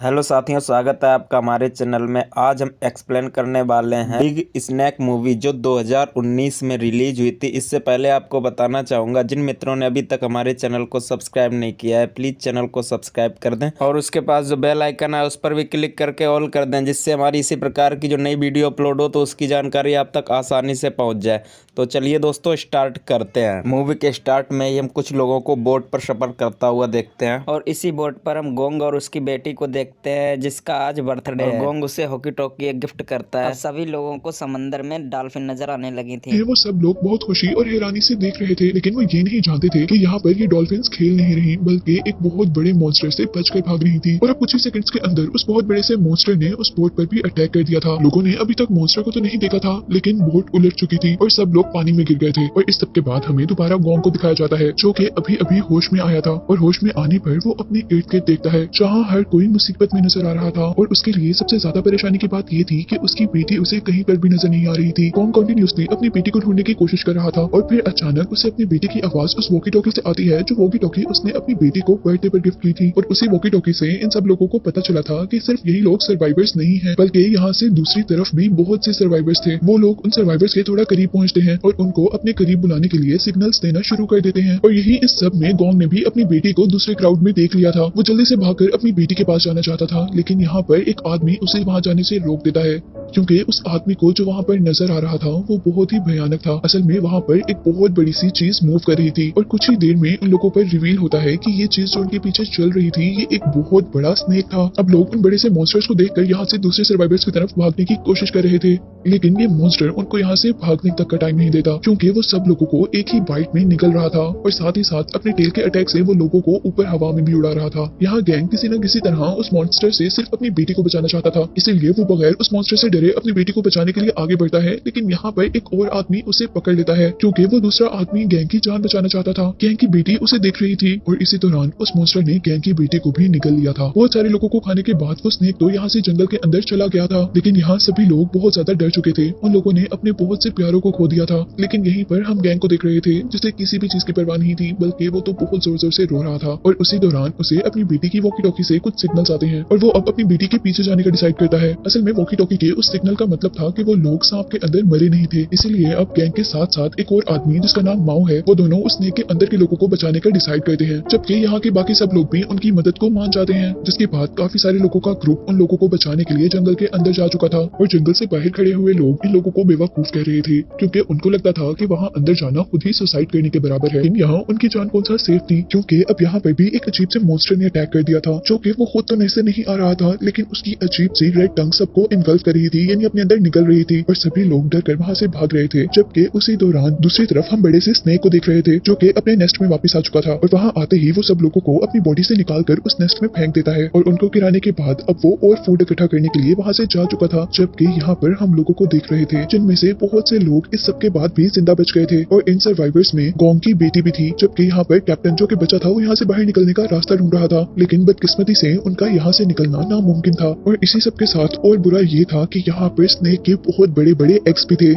Hello साथियों, स्वागत है आपका हमारे चैनल में। आज हम एक्सप्लेन करने वाले हैं बिग स्नैक मूवी जो 2019 में रिलीज हुई थी। इससे पहले आपको बताना चाहूँगा, जिन मित्रों ने अभी तक हमारे चैनल को सब्सक्राइब नहीं किया है प्लीज़ चैनल को सब्सक्राइब कर दें और उसके पास जो बेल आइकन है उस पर भी क्लिक करके ऑल कर दें, जिससे हमारी इसी प्रकार की जो नई वीडियो अपलोड हो तो उसकी जानकारी आप तक आसानी से पहुँच जाए। तो चलिए दोस्तों स्टार्ट करते हैं। मूवी के स्टार्ट में ही हम कुछ लोगों को बोट पर सफ़र करता हुआ देखते हैं और इसी बोट पर हम गोंग और उसकी बेटी को देखते हैं जिसका आज बर्थडे है। गोंग उसे हॉकी टॉकी एक गिफ्ट करता है। सभी लोगों को समंदर में डॉल्फिन नजर आने लगी थी। वो सब लोग बहुत खुशी और हैरानी से देख रहे थे, लेकिन वो ये नहीं जानते थे कि यहाँ पर ये डॉल्फिन्स खेल नहीं रही बल्कि एक बहुत बड़े मॉन्स्टर से बचकर भाग रही थी। और अब कुछ ही सेकंड्स के अंदर उस बहुत बड़े से मॉन्स्टर ने उस बोट पर भी अटैक कर दिया था। लोगों ने अभी तक मॉन्स्टर को तो नहीं देखा था, लेकिन बोट उलट चुकी थी और सब लोग पानी में गिर गए थे। और इस सब के बाद हमें दोबारा गोंग को दिखाया जाता है, जो कि अभी अभी होश में आया था। और होश में आने पर वो अपने इर्द गिर्द देखता है, जहाँ हर कोई मुसीबत में नजर आ रहा था। और उसके लिए सबसे ज्यादा परेशानी की बात ये थी कि उसकी बेटी उसे कहीं पर भी नजर नहीं आ रही थी। गोंग कंटिन्यूअसली अपनी बेटी को ढूंढने की कोशिश कर रहा था और फिर अचानक उसे अपनी बेटी की आवाज उस वॉकी टॉकी से आती है, जो वॉकी टॉकी उसने अपनी बेटी को बर्थडे पर गिफ्ट की थी। और उसी वॉकी टॉकी से इन सब लोगों को पता चला था कि सिर्फ यही लोग सर्वाइवर्स नहीं है, बल्कि यहाँ से दूसरी तरफ भी बहुत से सर्वाइवर्स थे। वो लोग उन सर्वाइवर्स के थोड़ा करीब पहुंचते हैं और उनको अपने करीब बुलाने के लिए सिग्नल्स देना शुरू कर देते हैं। और यही इस सब में गोंग ने भी अपनी बेटी को दूसरे क्राउड में देख लिया था। वो जल्दी से भागकर अपनी बेटी के पास जाना चाहता था, लेकिन यहाँ पर एक आदमी उसे वहां जाने से रोक देता है, क्योंकि उस आदमी को जो वहां पर नजर आ रहा था वो बहुत ही भयानक था। असल में वहां पर एक बहुत बड़ी सी चीज मूव कर रही थी और कुछ ही देर में उन लोगों पर रिवील होता है कि ये चीज जो उनके पीछे चल रही थी ये एक बहुत बड़ा स्नेक था। अब लोग उन बड़े से मॉन्स्टर्स को देखकर यहाँ से दूसरे सर्वाइवर्स की तरफ भागने की कोशिश कर रहे थे, लेकिन ये मॉन्स्टर उनको यहाँ से भागने तक का टाइम नहीं देता, क्योंकि वो सब लोगों को एक ही बाइट में निकल रहा था और साथ ही साथ अपने टेल के अटैक से वो लोगों को ऊपर हवा में भी उड़ा रहा था। यहाँ गैंग किसी न किसी तरह उस मॉन्स्टर से सिर्फ अपनी बेटी को बचाना चाहता था, इसीलिए वो बगैर उस मॉन्स्टर से डरे अपनी बेटी को बचाने के लिए आगे बढ़ता है। लेकिन यहाँ पर एक और आदमी उसे पकड़ लेता है, क्योंकि वो दूसरा आदमी गैंग की जान बचाना चाहता था। गैंग की बेटी उसे देख रही थी और इसी दौरान उस मॉन्स्टर ने गैंग की बेटी को भी निगल लिया था। बहुत सारे लोगों को खाने के बाद वो स्नेक तो यहाँ से जंगल के अंदर चला गया था, लेकिन यहाँ सभी लोग बहुत ज्यादा डर चुके थे। उन लोगों ने अपने बहुत से प्यारों को खो दिया था। लेकिन यहीं पर हम गैंग को देख रहे थे, जिसे किसी भी चीज की परवाह नहीं थी, बल्कि वो तो बहुत जोर जोर से रो रहा था। और उसी दौरान उसे अपनी बेटी की वॉकी टॉकी से कुछ सिग्नल्स आते हैं और वो अब अपनी बेटी के पीछे जाने का डिसाइड करता है। असल में वॉकी टॉकी के उस सिग्नल का मतलब था कि वो लोग सांप के अंदर मरे नहीं थे, इसीलिए अब गैंग के साथ साथ एक और आदमी जिसका नाम माओ है, वो दोनों उस स्नेक के अंदर के लोगों को बचाने का डिसाइड करते हैं। जबकि यहाँ के बाकी सब लोग भी उनकी मदद को मान जाते हैं, जिसके बाद काफी सारे लोगों का ग्रुप उन लोगों को बचाने के लिए जंगल के अंदर जा चुका था। और जंगल से बाहर खड़े हुए लोग इन लोगों को बेवकूफ कह रहे थे, क्योंकि उनको लगता था कि वहाँ अंदर जाना खुद ही सुसाइड करने के बराबर है। लेकिन यहाँ उनकी जान कौन सा सेफ थी, क्योंकि अब यहाँ पर भी एक अजीब से मॉन्स्टर ने अटैक कर दिया था, जो कि वो खुद तो नजर नहीं आ रहा था, लेकिन उसकी अजीब सी रेड टंग सबको इन्वॉल्व कर रही थी, यानी अपने अंदर निकल रही थी और सभी लोग डर कर वहाँ से भाग रहे थे। जबकि उसी दौरान दूसरी तरफ हम बड़े से स्नेक को देख रहे थे, जो कि अपने नेस्ट में वापस आ चुका था और वहाँ आते ही वो सब लोगों को अपनी बॉडी से निकालकर उस नेस्ट में फेंक देता है और उनको गिराने के बाद अब वो और फूड इकट्ठा करने के लिए वहाँ से जा चुका था। जबकि यहाँ पर हम लोगों को देख रहे थे, जिनमें से बहुत से लोग इस सब के बाद भी जिंदा बच गए थे और इन सर्वाइवर्स में गोंग की बेटी भी थी। जबकि यहाँ पर कैप्टन जो कि बचा था वो यहाँ से बाहर निकलने का रास्ता ढूंढ रहा था, लेकिन बदकिस्मती से उनका यहाँ से निकलना नामुमकिन था। और इसी सब के साथ और बुरा ये था कि यहाँ पर स्नेक के बहुत बड़े बड़े एग्स भी थे।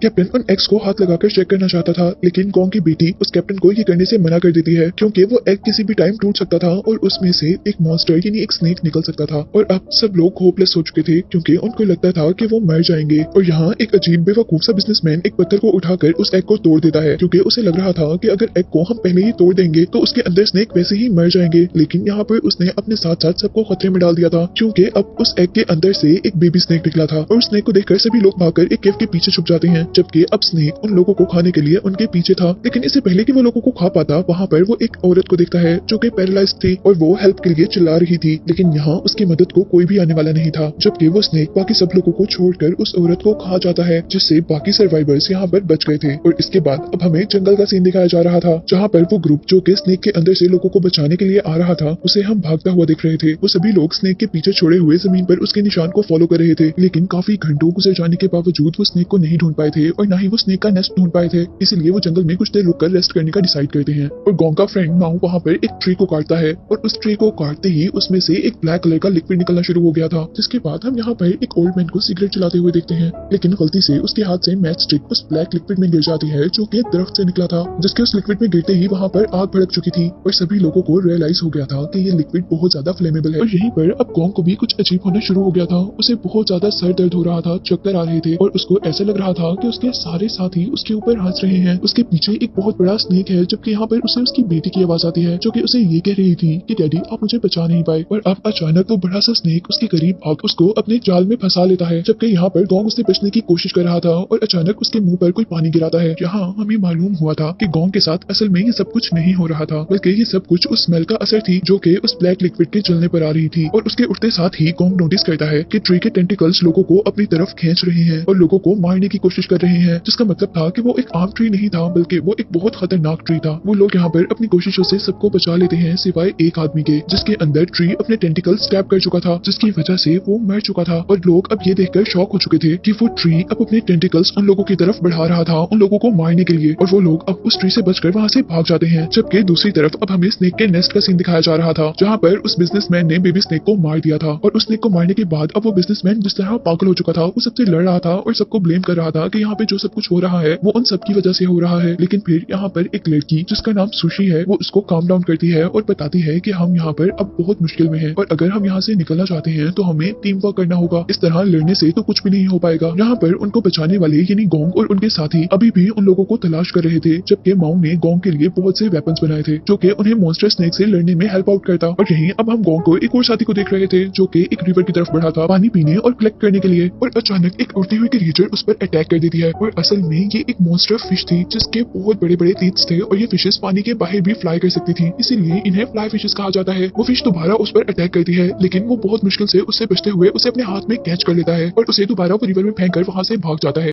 कैप्टन उन एग्स को हाथ लगाकर चेक करना चाहता था, लेकिन गोंग की बेटी उस कैप्टन को ये करने से मना कर देती है, क्योंकि वो एग किसी भी टाइम टूट सकता था और उसमें से एक मॉन्स्टर यानी एक स्नेक निकल सकता था। और अब सब लोग होपलेस हो चुके थे, क्योंकि उनको लगता था कि वो मर जाएंगे। और यहाँ एक अजीब बेवकूफ सा बिजनेसमैन एक पत्थर को उठाकर उस एग को तोड़ देता है, क्योंकि उसे लग रहा था कि अगर एग को हम पहले ही तोड़ देंगे तो उसके अंदर स्नेक वैसे ही मर जाएंगे। लेकिन यहाँ पर उसने अपने साथ साथ सबको खतरे में डाल दिया था, क्योंकि अब उस एग के अंदर से एक बेबी स्नेक निकला था और उस स्नेक को देखकर सभी लोग भागकर एक केव के पीछे छुप जाते हैं। जबकि अब स्नेक उन लोगों को खाने के लिए उनके पीछे था, लेकिन इससे पहले कि वो लोगों को खा पाता, वहाँ पर वो एक औरत को देखता है जो कि पैरालाइज थी और वो हेल्प के लिए चिल्ला रही थी, लेकिन यहाँ उसकी मदद को कोई भी आने वाला नहीं था। जबकि वो स्नेक बाकी सब लोगों को छोड़कर उस औरत को खा जाता है, जिससे बाकी सर्वाइवर्स यहाँ पर बच गए थे। और इसके बाद अब हमें जंगल का सीन दिखाया जा रहा था, जहाँ पर वो ग्रुप जो कि स्नेक के अंदर से लोगों को बचाने के लिए आ रहा था, उसे हम भागता हुआ दिख रहे थे। वो सभी लोग स्नेक के पीछे छोड़े हुए जमीन पर उसके निशान को फॉलो कर रहे थे, लेकिन काफी घंटों गुजर जाने के बावजूद वो स्नेक को नहीं ढूंढ पाए थे और ना ही वो स्नेक का नेस्ट ढूंढ पाए थे, इसलिए वो जंगल में कुछ देर रुककर रेस्ट करने का डिसाइड करते हैं। और गोंग का फ्रेंड माऊ वहाँ पर एक ट्री को काटता है और उस ट्री को काटते ही उसमें से एक ब्लैक कलर का लिक्विड निकलना शुरू हो गया था, जिसके बाद हम यहाँ पर एक ओल्ड मैन को सिगरेट चलाते हुए देखते हैं, लेकिन गलती से उसके हाथ से मैच स्टिक उस ब्लैक लिक्विड में गिर जाती है जो कि दरख्त से निकला था, जिसके उस लिक्विड में गिरते ही वहाँ पर आग भड़क चुकी थी और सभी लोगों को रियलाइज हो गया था कि ये लिक्विड बहुत ज्यादा फ्लेमेबल है। और यहीं पर अब गोंग को भी कुछ अजीब होना शुरू हो गया था, उसे बहुत ज्यादा सर दर्द हो रहा था, चक्कर आ रहे थे और उसको ऐसा लग रहा था कि उसके सारे साथी उसके ऊपर हंस रहे हैं। उसके पीछे एक बहुत बड़ा स्नेक है, जबकि यहाँ पर उसे उसकी बेटी की आवाज आती है जो कि उसे ये कह रही थी कि डैडी आप मुझे बचा नहीं पाए। और अब अचानक वो बड़ा सा स्नेक उसके करीब आकर उसको अपने जाल में फंसा लेता है, जबकि यहाँ पर गोंग उससे बचने की कोशिश कर रहा था और अचानक उसके मुंह पर कोई पानी गिराता है। यहाँ हमें मालूम हुआ था कि गोंग के साथ असल में ये सब कुछ नहीं हो रहा था, बल्कि ये सब कुछ उस स्मेल का असर थी जो कि उस ब्लैक लिक्विड के जलने पर आ रही थी। और उसके उठते साथ ही गोंग नोटिस करता है कि ट्री के टेंटिकल्स लोगों को अपनी तरफ खींच रहे हैं और लोगों को मारने की कोशिश कर रहे हैं, जिसका मतलब था कि वो एक आम ट्री नहीं था बल्कि वो एक बहुत खतरनाक ट्री था। वो लोग यहाँ पर अपनी कोशिशों से सबको बचा लेते हैं सिवाय एक आदमी के, जिसके अंदर ट्री अपने टेंटिकल स्टैब कर चुका था, जिसकी वजह से वो मर चुका था। और लोग अब ये देखकर शॉक हो चुके थे कि वो ट्री अब अपने टेंटिकल्स उन लोगों की तरफ बढ़ा रहा था, उन लोगों को मारने के लिए, और वो लोग अब उस ट्री से बचकर वहाँ से भाग जाते हैं। जबकि दूसरी तरफ अब हमें स्नेक के नेस्ट का सीन दिखाया जा रहा था, जहाँ पर उस बिजनेसमैन ने बेबी स्नेक को मार दिया था। और उस स्नेक को मारने के बाद अब वो बिजनेसमैन जिस तरह पागल हो चुका था, वो सबसे लड़ रहा था और सबको ब्लेम कर रहा था कि यहाँ पे जो सब कुछ हो रहा है वो उन सबकी वजह से हो रहा है। लेकिन फिर यहाँ पर एक लड़की जिसका नाम सुशी है, वो उसको काम डाउन करती है और बताती है कि हम यहाँ पर अब बहुत मुश्किल में हैं और अगर हम यहाँ से निकलना चाहते हैं तो हमें टीम वर्क करना होगा, इस तरह लड़ने से तो कुछ भी नहीं हो पाएगा। यहाँ पर उनको बचाने वाले यानी गोंग और उनके साथी अभी भी उन लोगों को तलाश कर रहे थे, जबकि माऊ ने गोंग के लिए बहुत से वेपन्स बनाए थे जो कि उन्हें मॉन्स्टर स्नेक से लड़ने में हेल्प आउट करता। और यहीं अब हम गोंग को एक और साथी को देख रहे थे जो कि एक रिवर की तरफ बढ़ा था पानी पीने और कलेक्ट करने के लिए, और अचानक एक उड़ती हुई क्रिएचर उस पर अटैक कर देती है। और असल में ये एक मॉन्स्टर फिश थी जिसके बहुत बड़े बड़े टीथ थे और ये फिशेस पानी के बाहर भी फ्लाई कर सकती थी, इसीलिए इन्हें फ्लाई फिशेस कहा जाता है। वो फिश दोबारा उस पर अटैक करती है, लेकिन वो बहुत मुश्किल से उससे बचते हुए उसे अपने हाथ में कैच कर लेता है और उसे दोबारा वो रिवर में फेंक कर वहां से भाग जाता है।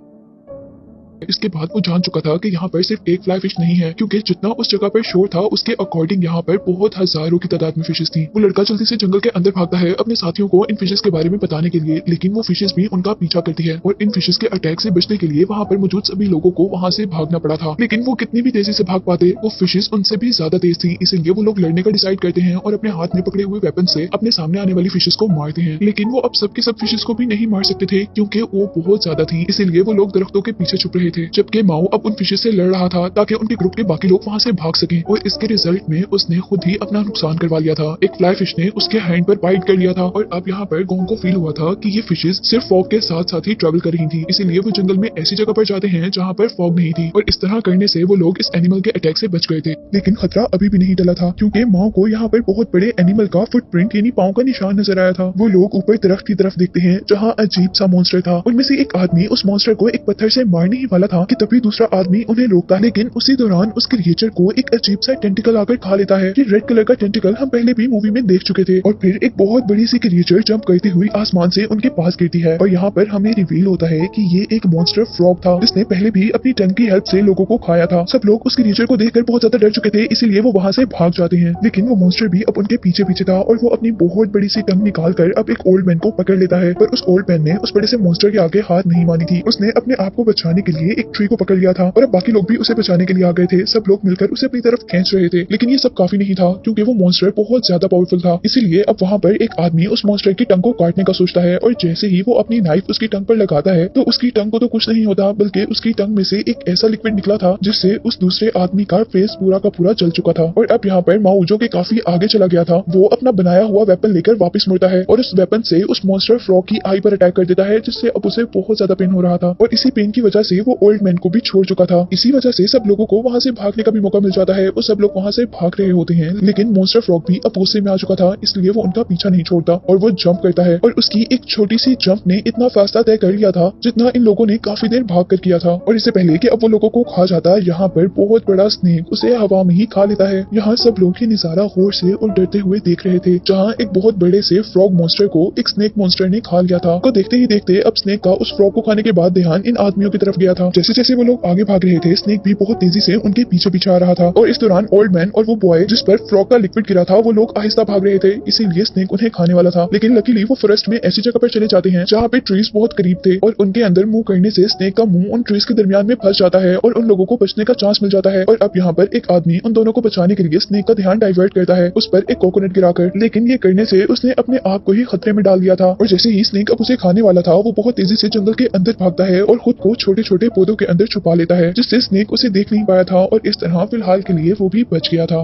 इसके बाद वो जान चुका था कि यहाँ पर सिर्फ एक फ्लाई फिश नहीं है, क्योंकि जितना उस जगह पर शोर था उसके अकॉर्डिंग यहाँ पर बहुत हजारों की तादाद में फिशेस थी। वो लड़का जल्दी से जंगल के अंदर भागता है अपने साथियों को इन फिशेस के बारे में बताने के लिए, लेकिन वो फिशेस भी उनका पीछा करती है और इन फिशेस के अटैक से बचने के लिए वहाँ पर मौजूद सभी लोगों को वहाँ से भागना पड़ा था। लेकिन वो कितनी भी तेजी से भाग पाते, वो फिशेस उनसे भी ज्यादा तेज थी, इसीलिए वो लोग लड़ने का डिसाइड करते हैं और अपने हाथ में पकड़े हुए वेपन से अपने सामने आने वाली फिशेस को मारते हैं। लेकिन वो अब सबके सब फिशेस को भी नहीं मार सकते थे क्योंकि वो बहुत ज्यादा थी, इसीलिए वो लोग दरख्तों के पीछे छुप रहे थे, जबकि माऊ अब उन फिशेस से लड़ रहा था ताकि उनके ग्रुप के बाकी लोग वहां से भाग सकें। और इसके रिजल्ट में उसने खुद ही अपना नुकसान करवा लिया था। एक फ्लाई फिश ने उसके हैंड पर बाइट कर लिया था और अब यहाँ पर गोंग को फील हुआ था कि ये फिशेस सिर्फ फॉग के साथ साथ ही ट्रैवल कर रही थी, इसीलिए वो जंगल में ऐसी जगह पर जाते हैं जहाँ पर फॉग नहीं थी और इस तरह करने से वो लोग इस एनिमल के अटैक से बच गए थे। लेकिन खतरा अभी भी नहीं टला था क्योंकि माँ को यहाँ पर बहुत बड़े एनिमल का फुटप्रिंट यानी पाँव का निशान नजर आया था। वो लोग ऊपर दरख्त की तरफ देखते हैं जहाँ अजीब सा मॉन्स्टर था। उनमें से एक आदमी उस मॉन्स्टर को एक पत्थर से मारने ही वाला था कि तभी दूसरा आदमी उन्हें रोकता, लेकिन उसी दौरान उस क्रिएचर को एक अजीब सा टेंटिकल आकर खा लेता है। ये रेड कलर का टेंटिकल हम पहले भी मूवी में देख चुके थे। और फिर एक बहुत बड़ी सी क्रिएचर जंप करती हुई आसमान से उनके पास गिरती है और यहाँ पर हमें रिवील होता है कि ये एक मॉन्स्टर फ्रॉग था जिसने पहले भी अपनी टंग की हेल्प से लोगों को खाया था। सब लोग उस क्रिएचर को देखकर बहुत ज्यादा डर चुके थे, इसीलिए वो वहाँ से भाग जाते हैं। लेकिन वो मॉन्स्टर भी अब उनके पीछे पीछे था और वो अपनी बहुत बड़ी सी टंग निकाल कर अब एक ओल्ड मैन को पकड़ लेता है। पर उस ओल्ड मैन ने उस बड़े से मॉन्स्टर के आगे हाथ नहीं मानी थी। उसने अपने आप को बचाने के लिए एक ट्री को पकड़ लिया था और अब बाकी लोग भी उसे बचाने के लिए आ गए थे। सब लोग मिलकर उसे अपनी तरफ खींच रहे थे, लेकिन ये सब काफी नहीं था क्योंकि वो मॉन्स्टर बहुत ज्यादा पावरफुल था। इसीलिए अब वहाँ पर एक आदमी उस मॉन्स्टर की टंग को काटने का सोचता है और जैसे ही वो अपनी नाइफ उसकी टंग पर लगाता है तो उसकी टंग को तो कुछ नहीं होता, बल्कि उसकी टंग में से एक ऐसा लिक्विड निकला था जिससे उस दूसरे आदमी का फेस पूरा का पूरा जल चुका था। और अब यहाँ पर माऊ जो कि काफी आगे चला गया था, वो अपना बनाया हुआ वेपन लेकर वापस मुड़ता है और उस वेपन से उस मॉन्स्टर फ्रॉग की आई पर अटैक कर देता है, जिससे अब उसे बहुत ज्यादा पेन हो रहा था। और इसी पेन की वजह से वो ओल्ड मैन को भी छोड़ चुका था। इसी वजह से सब लोगों को वहाँ से भागने का भी मौका मिल जाता है। वो सब लोग वहाँ से भाग रहे होते हैं, लेकिन मॉन्स्टर फ्रॉग भी अब गुस्से में आ चुका था, इसलिए वो उनका पीछा नहीं छोड़ता और वो जंप करता है। और उसकी एक छोटी सी जंप ने इतना फासला तय कर लिया था जितना इन लोगों ने काफी देर भाग कर किया था। और इससे पहले कि अब वो लोगों को खा जाता, यहाँ पर बहुत बड़ा स्नेक उसे हवा में ही खा लेता है। यहाँ सब लोग ये नजारा गौर से और डरते हुए देख रहे थे, जहाँ एक बहुत बड़े से फ्रॉग मॉन्स्टर को एक स्नेक मॉन्स्टर ने खा लिया था। को देखते ही देखते अब स्नेक का उस फ्रॉग को खाने के बाद ध्यान इन आदमियों की तरफ गया था था। जैसे जैसे वो लोग आगे भाग रहे थे, स्नेक भी बहुत तेजी से उनके पीछे पीछे आ रहा था और इस दौरान ओल्ड मैन और वो बॉय जिस पर फ्रॉग का लिक्विड गिरा था, वो लोग आहिस्ता भाग रहे थे, इसीलिए स्नेक उन्हें खाने वाला था। लेकिन लकीली वो फॉरेस्ट में ऐसी जगह पर चले जाते हैं जहाँ पे ट्रीज बहुत करीब थे और उनके अंदर मुंह करने से स्नेक का मुंह उन ट्रीज के दरमियान में फंस जाता है और उन लोगों को बचने का चांस मिल जाता है। और अब यहाँ पर एक आदमी उन दोनों को बचाने के लिए स्नेक का ध्यान डाइवर्ट करता है उस पर एक कोकोनट गिराकर, लेकिन ये करने से उसने अपने आप को ही खतरे में डाल दिया था। और जैसे ही स्नेक अब उसे खाने वाला था, वो बहुत तेजी से जंगल के अंदर भागता है और खुद को छोटे छोटे पौधों के अंदर छुपा लेता है, जिससे स्नेक उसे देख नहीं पाया था और इस तरह फिलहाल के लिए वो भी बच गया था।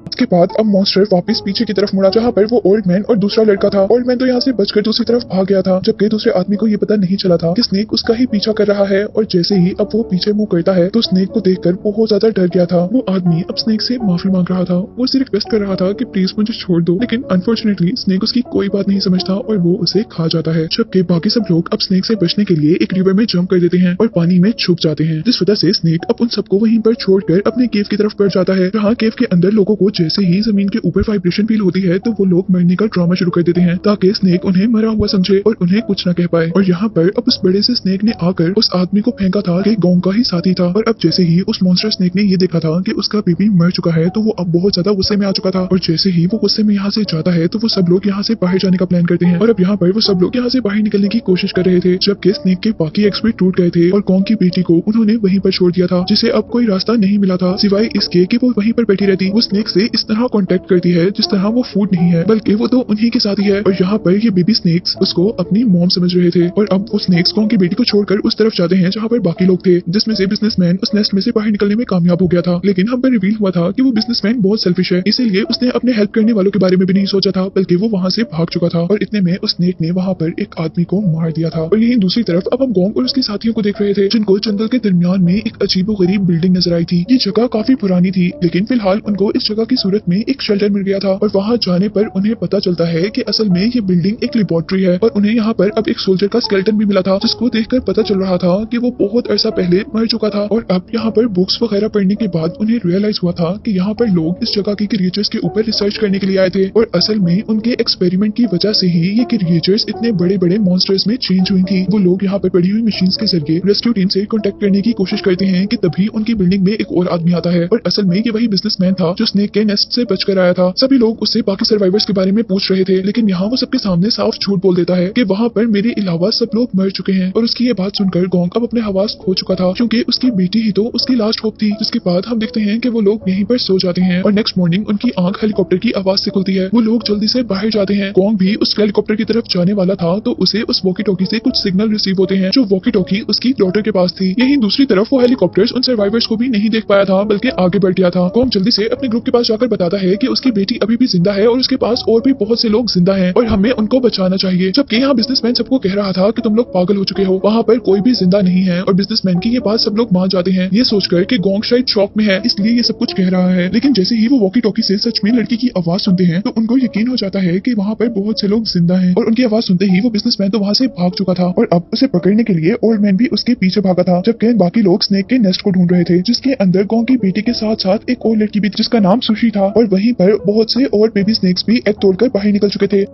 इसके बाद अब मॉन्स्टर वापस पीछे की तरफ मुड़ा, जहाँ पर वो ओल्ड मैन और दूसरा लड़का था। ओल्ड मैन तो यहाँ से बचकर दूसरी तरफ भाग गया था, जबकि दूसरे आदमी को ये पता नहीं चला था कि स्नेक उसका ही पीछा कर रहा है। और जैसे ही अब वो पीछे मुंह करता है तो स्नेक को देखकर बहुत ज्यादा डर गया था। वो आदमी अब स्नेक से माफी मांग रहा था, वो उसे रिक्वेस्ट कर रहा था कि प्लीज मुझे छोड़ दो, लेकिन अनफॉर्चुनेटली स्नेक उसकी कोई बात नहीं समझता और वो उसे खा जाता है। जबकि बाकी सब लोग अब स्नेक से बचने के लिए एक रिवर में जंप कर देते हैं और पानी में छुप जाते हैं, जिस वजह से स्नेक अब उन सबको वहीं पर छोड़कर अपने केव की तरफ बढ़ जाता है। जहाँ केव के अंदर लोगों को जैसे ही जमीन के ऊपर वाइब्रेशन फील होती है तो वो लोग मरने का ड्रामा शुरू कर देते हैं, ताकि स्नेक उन्हें मरा हुआ समझे और उन्हें कुछ न कह पाए। और यहाँ पर अब उस बड़े से स्नेक ने आकर उस आदमी को फेंका था कि गोंग का ही साथी था। और अब जैसे ही उस मॉन्स्टर स्नेक ने ये देखा था कि उसका बेबी मर चुका है, तो वो अब बहुत ज्यादा गुस्से में आ चुका था। और जैसे ही वो गुस्से में यहाँ से जाता है तो वो सब लोग यहाँ से बाहर जाने का प्लान करते हैं। और अब यहाँ पर वो सब लोग यहाँ से बाहर निकलने की कोशिश कर रहे थे, जबकि स्नेक के बाकी एक्स भी टूट गए थे और गोंग की बेटी को उन्होंने वहीं पर छोड़ दिया था, जिसे अब कोई रास्ता नहीं मिला था सिवाय इसके कि वो वहीं पर बैठी रहती। वो स्नेक से इस तरह कॉन्टेक्ट करती है जिस तरह वो फूड नहीं है, बल्कि वो तो उन्हीं के साथ ही है। और यहाँ पर ये बेबी स्नेक्स उसको अपनी मॉम समझ रहे थे। और अब वो स्नेक्स गोंग की बेटी को छोड़कर उस तरफ जाते हैं जहाँ पर बाकी लोग थे, जिसमें से बिजनेसमैन उस नेस्ट में से बाहर निकलने में कामयाब हो गया था। लेकिन हम पर रिवील हुआ था कि वो बिजनेसमैन बहुत सेल्फिश है, इसीलिए उसने अपने हेल्प करने वालों के बारे में भी नहीं सोचा था, बल्कि वो वहाँ से भाग चुका था। और इतने में उस स्नेक ने वहाँ पर एक आदमी को मार दिया था। और यहीं दूसरी तरफ अब हम गोंग और उसके साथियों को देख रहे थे, जिनको जंगल के दरमियान में एक अजीबोगरीब बिल्डिंग नजर आई थी। ये जगह काफी पुरानी थी, लेकिन फिलहाल उनको इस जगह की सूरत में एक शेल्टर मिल गया था। और वहाँ जाने पर उन्हें पता चलता है कि असल में ये बिल्डिंग एक लेबोरेटरी है और उन्हें यहाँ पर अब एक सोल्जर का स्केलेटन भी मिला था, जिसको देखकर पता चल रहा था कि वो बहुत अरसा पहले मर चुका था। और अब यहाँ पर बुक्स वगैरह पढ़ने के बाद उन्हें रियलाइज हुआ था कि यहाँ पर लोग इस जगह की क्रिएचर्स के ऊपर रिसर्च करने के लिए आए थे और असल में उनके एक्सपेरिमेंट की वजह से ही ये क्रिएचर्स इतने बड़े बड़े मॉन्स्टर्स में चेंज हुई थी। वो लोग यहाँ पर पड़ी हुई मशीन के जरिए रेस्क्यू टीम से कॉन्टेक्ट करने की कोशिश करते हैं कि तभी उनकी बिल्डिंग में एक और आदमी आता है और असल में ये वही बिजनेसमैन था जो स्नेक के नेस्ट से बचकर आया था। सभी लोग उससे बाकी सर्वाइवर्स के बारे में पूछ रहे थे, लेकिन यहाँ वो सबके सामने साफ झूठ बोल देता है कि वहाँ पर मेरे अलावा सब लोग मर चुके हैं। और उसकी ये बात सुनकर गोंग अब अपने हवास खो चुका था, क्योंकि उसकी बेटी ही तो उसकी लास्ट होप थी। जिसके बाद हम देखते हैं कि वो लोग यहीं पर सो जाते हैं और नेक्स्ट मॉर्निंग उनकी आंख हेलीकॉप्टर की आवाज से खुलती है। वो लोग जल्दी से बाहर जाते हैं। गोंग भी उस हेलीकॉप्टर की तरफ जाने वाला था तो उसे उस वॉकी टॉकी से कुछ सिग्नल रिसीव होते हैं, जो वॉकी टॉकी उसकी डॉटर के पास थी। यहीं दूसरी तरफ वो हेलीकॉप्टर्स उन सर्वाइवर्स को भी नहीं देख पाया था, बल्कि आगे बढ़ गया था। गोंग जल्दी से अपने ग्रुप के पास जाकर बताता है कि उसकी बेटी अभी भी जिंदा है और उसके पास और भी बहुत से लोग जिंदा हैं और हमें उनको बचाना चाहिए। जबकि यहाँ बिजनेसमैन सबको कह रहा था कि तुम लोग पागल हो चुके हो, वहाँ पर कोई भी जिंदा नहीं है। और बिजनेसमैन की ये बात सब लोग मान जाते हैं, ये सोचकर कि गोंग शायद शॉक में है, इसलिए ये सब कुछ कह रहा है। लेकिन जैसे ही वो वॉकी टॉकी से सच में लड़की की आवाज सुनते हैं तो उनको यकीन हो जाता है कि वहाँ पर बहुत से लोग जिंदा हैं। और उनकी आवाज सुनते ही वो बिजनेसमैन तो वहाँ से भाग चुका था और अब उसे पकड़ने के लिए ओल्ड मैन भी उसके पीछे भागा था, जबकि बाकी लोग स्नेक के नेस्ट को ढूंढ रहे थे, जिसके अंदर गोंग की बेटी के साथ साथ एक और लड़की भी थी, जिसका नाम सुशी था। और वहीं पर बहुत से और बेबी स्नेक्स भी एग तोड़कर बाहर निकल चुके थे।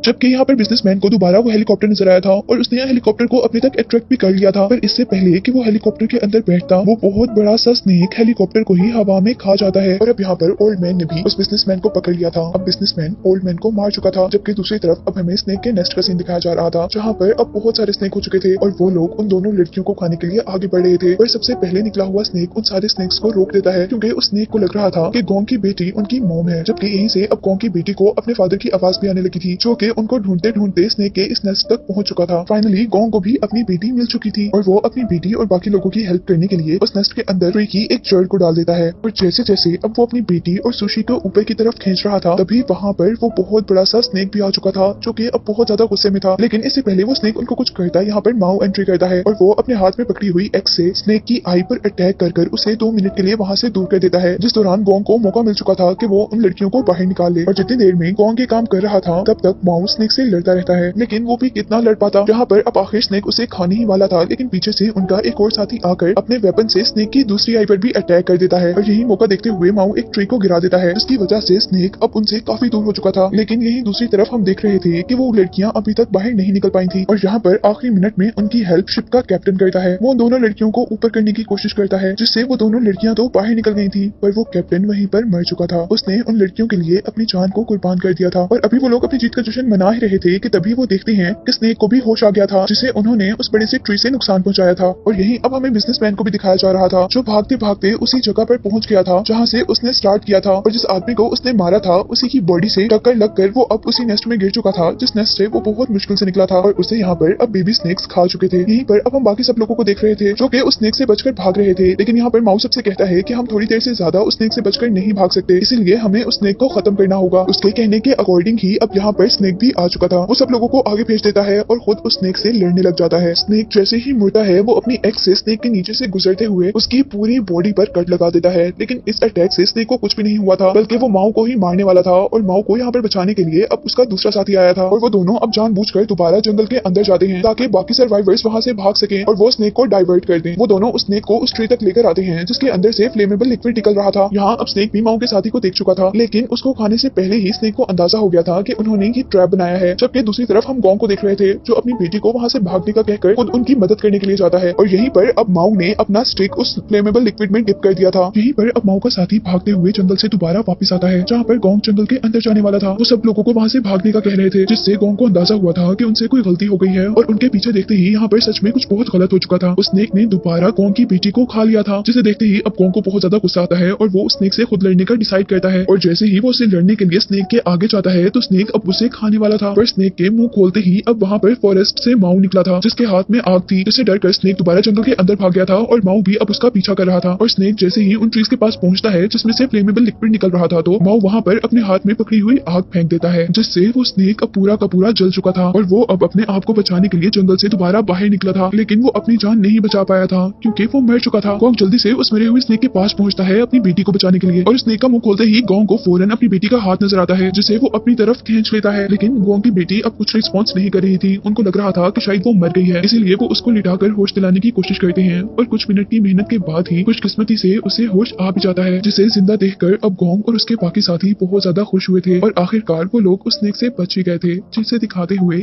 जबकि यहाँ पर बिजनेसमैन को दोबारा वो हेलीकॉप्टर नजर आया था और उसने हेलीकॉप्टर को अपने तक अट्रैक्ट भी कर लिया था। पर इससे पहले कि वो हेलीकॉप्टर के अंदर बैठता, वो बहुत बड़ा सा स्नेक हेलीकॉप्टर को ही हवा में खा जाता है। और अब यहाँ पर ओल्ड मैन ने भी उस बिजनेसमैन को पकड़ लिया था। अब बिजनेसमैन ओल्ड मैन को मार चुका था, जबकि दूसरी तरफ अब हमें स्नेक के नेस्ट का सीन दिखाया जा रहा था, जहाँ पर अब बहुत सारे स्नेक हो चुके थे और वो लोग उन दोनों लड़कियों को खाने के लिए आगे बढ़ रहे थे। पर सबसे पहले निकला हुआ स्नेक उन सारे स्नेक्स को रोक देता है, क्योंकि उस स्नेक को लग रहा था कि गोंग की बेटी उनकी मॉम है। जबकि यहीं से अब गोंग की बेटी को अपने फादर की आवाज भी आने लगी थी, जो कि उनको ढूंढते ढूंढते स्नेक के इस नेस्ट तक पहुंच चुका था। फाइनली गोंग को भी अपनी बेटी मिल चुकी थी और वो अपनी बेटी और बाकी लोगों की हेल्प करने के लिए उस नेस्ट के अंदर ट्री की एक जड़ को डाल देता है। और जैसे जैसे अब वो अपनी बेटी और सुशी को ऊपर की तरफ खींच रहा था, तभी वहां पर वो बहुत बड़ा सा स्नेक भी आ चुका था, जो कि अब बहुत ज्यादा गुस्से में था। लेकिन इससे पहले वो स्नेक उनको कुछ करता है, यहाँ पर माओ एंट्री करता है और वो अपने हाथ में पकड़ी हुई एक्स से स्नेक की आई पर अटैक कर उसे 2 मिनट के लिए वहां से दूर कर देता है, जिस दौरान गोंग को मौका मिल चुका था कि वो उन लड़कियों को बाहर निकाल ले। और जितनी देर में गोंग ये काम कर रहा था, तब तक माओ माउ स्नेक से लड़ता रहता है, लेकिन वो भी कितना लड़ पाता। जहाँ पर अब आखिर स्नेक उसे खाने ही वाला था, लेकिन पीछे से उनका एक और साथी आकर अपने वेपन से स्नेक की दूसरी आई पर भी अटैक कर देता है और यही मौका देखते हुए माउ एक ट्री को गिरा देता है, जिसकी वजह से स्नेक अब उनसे काफी दूर हो चुका था। लेकिन यही दूसरी तरफ हम देख रहे थे कि वो लड़कियां अभी तक बाहर नहीं निकल पाई थी और यहाँ पर आखिरी मिनट में उनकी हेल्प शिप का कैप्टन करता है। वो दोनों लड़कियों को ऊपर करने की कोशिश करता है, जिससे वो दोनों लड़कियां तो बाहर निकल गई थी, पर वो कैप्टन वहीं पर मर चुका था। उसने उन लड़कियों के लिए अपनी जान को कुर्बान कर दिया था और अभी वो लोग अपनी जीत का जश्न मना ही रहे थे कि तभी वो देखते हैं कि स्नेक को भी होश आ गया था, जिसे उन्होंने उस बड़े से ट्री से नुकसान पहुंचाया था। और यही अब हमें बिजनेसमैन को भी दिखाया जा रहा था, जो भागते भागते उसी जगह पर पहुंच गया था जहां से उसने स्टार्ट किया था, और जिस आदमी को उसने मारा था उसी की बॉडी से टक्कर लगकर वो अब उसी नेस्ट में गिर चुका था, जिस नेस्ट से वो बहुत मुश्किल से निकला था और उसे यहाँ पर अब बेबी स्नेक्स खा चुके थे। यहीं पर अब हम बाकी सब लोगों को देख रहे थे जो कि उस स्नेक से बचकर भाग रहे थे, लेकिन यहाँ पर माउस सबसे कहता है कि हम थोड़ी देर से ज्यादा उस स्नेक से बचकर नहीं भाग सकते, इसीलिए हमें उस स्नेक को खत्म करना होगा। उसके कहने के अकॉर्डिंग ही अब यहाँ पर स्नेक भी आ चुका था। वो सब लोगों को आगे भेज देता है और खुद उस स्नेक से लड़ने लग जाता है। स्नेक जैसे ही मुड़ता है वो अपनी एक्स से स्नेक के नीचे से गुजरते हुए उसकी पूरी बॉडी पर कट लगा देता है, लेकिन इस अटैक से स्नेक को कुछ भी नहीं हुआ था, बल्कि वो माओ को ही मारने वाला था। और माओ को यहाँ पर बचाने के लिए अब उसका दूसरा साथी आया था और वो दोनों अब जानबूझकर दोबारा जंगल के अंदर जाते हैं ताकि बाकी सर्वाइवर्स वहां से भाग सकें और वो स्नेक को डाइवर्ट कर दें। वो दोनों उस स्नेक को उस ट्री तक लेकर आते हैं जिसके अंदर से फ्लेमेबल लिक्विड निकल रहा था। यहाँ अब स्नेक भी माओ के साथी को देख चुका था, लेकिन उसको खाने से पहले ही स्नेक को अंदाजा हो गया था कि उन्होंने ये ट्रैप बनाया है। जबकि दूसरी तरफ हम गॉन्ग को देख रहे थे, जो अपनी बेटी को वहां से भागने का कहकर खुद उनकी मदद करने के लिए जाता है और यहीं पर अब माओ ने अपना स्टिक उस फ्लेमेबल लिक्विड में डिप कर दिया था। यहीं पर अब माओ का साथी भागते हुए जंगल से दोबारा वापस आता है, जहाँ पर गॉन्ग जंगल के अंदर जाने वाला था। वो सब लोगों को वहां से भागने का कह रहे थे, जिससे गॉन्ग को अंदाजा हुआ था कि उनसे कोई गलती हो गई है और उनके पीछे देखते ही यहाँ पर सच में कुछ बहुत गलत हो चुका था। उस स्नेक ने दोबारा गॉन्ग की बेटी को खा लिया था, जिसे देखते ही अब गॉन्ग को बहुत ज्यादा गुस्सा आता है और वो स्नेक से खुद लड़ने का डिसाइड करता है। और जैसे ही वो उसे लड़ने के लिए स्नेक के आगे जाता है तो स्नेक अब उसे खाने वाला था, पर स्नेक के मुंह खोलते ही अब वहाँ पर फॉरेस्ट से माओ निकला था, जिसके हाथ में आग थी, जिससे डरकर स्नेक दोबारा जंगल के अंदर भाग गया था और माओ भी अब उसका पीछा कर रहा था। और स्नेक जैसे ही उन ट्रीज के पास पहुंचता है जिसमें से फ्लेमेबल लिक्विड निकल रहा था, तो माओ वहाँ पर अपने हाथ में पकड़ी हुई आग फेंक देता है, जिससे वो स्नेक अब पूरा का पूरा जल चुका था और वो अब अपने आप को बचाने के लिए जंगल से दोबारा बाहर निकला था, लेकिन वो अपनी जान नहीं बचा पाया था क्योंकि वो मर चुका था। गॉन्ग जल्दी से उस मरे हुए स्नेक के पास पहुंचता है अपनी बेटी को बचाने के लिए और स्नेक का मुंह खोलते ही गॉन्ग को फौरन अपनी बेटी का हाथ नजर आता है, जिसे वो अपनी तरफ खींच लेता है। लेकिन गॉन्ग की बेटी अब कुछ रिस्पॉन्स नहीं कर रही थी, उनको लग रहा था कि शायद वो मर गई है, इसीलिए वो उसको लिटाकर होश दिलाने की कोशिश करते हैं और कुछ मिनट की मेहनत के बाद ही खुशकिस्मती से उसे होश आ भी जाता है, जिसे जिंदा देखकर अब गॉन्ग और उसके बाकी साथी बहुत ज्यादा खुश हुए थे और आखिरकार वो लोग उस स्नेक से बच ही गए थे, जिसे दिखाते हुए